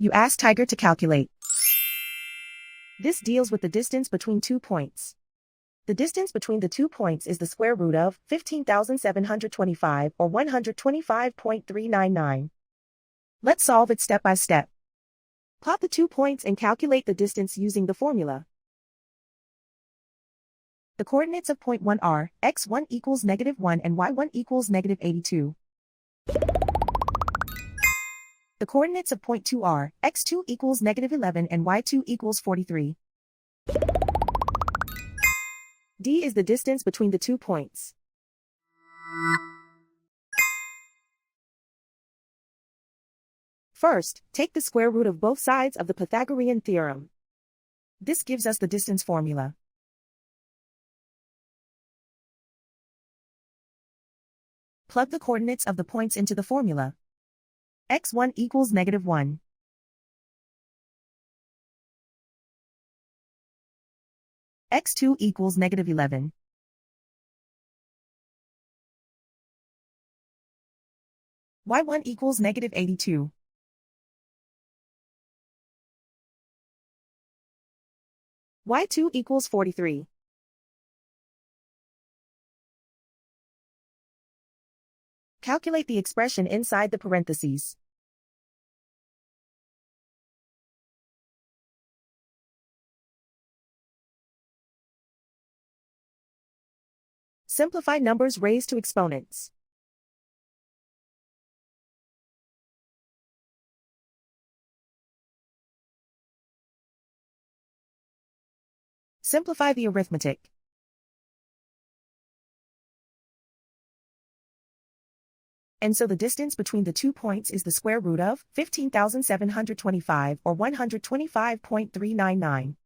You ask Tiger to calculate. This deals with the distance between 2 points. The distance between the 2 points is the square root of 15,725 or 125.399. Let's solve it step by step. Plot the 2 points and calculate the distance using the formula. The coordinates of point 1 are x1 equals -1 and y1 equals -82. The coordinates of point 2 are x2 equals -11 and y2 equals 43. D is the distance between the 2 points. First, take the square root of both sides of the Pythagorean theorem. This gives us the distance formula. Plug the coordinates of the points into the formula. x1 equals -1. x2 equals -11. y1 equals -82. y2 equals 43. Calculate the expression inside the parentheses. Simplify numbers raised to exponents. Simplify the arithmetic. And so the distance between the 2 points is the square root of 15,725 or 125.399.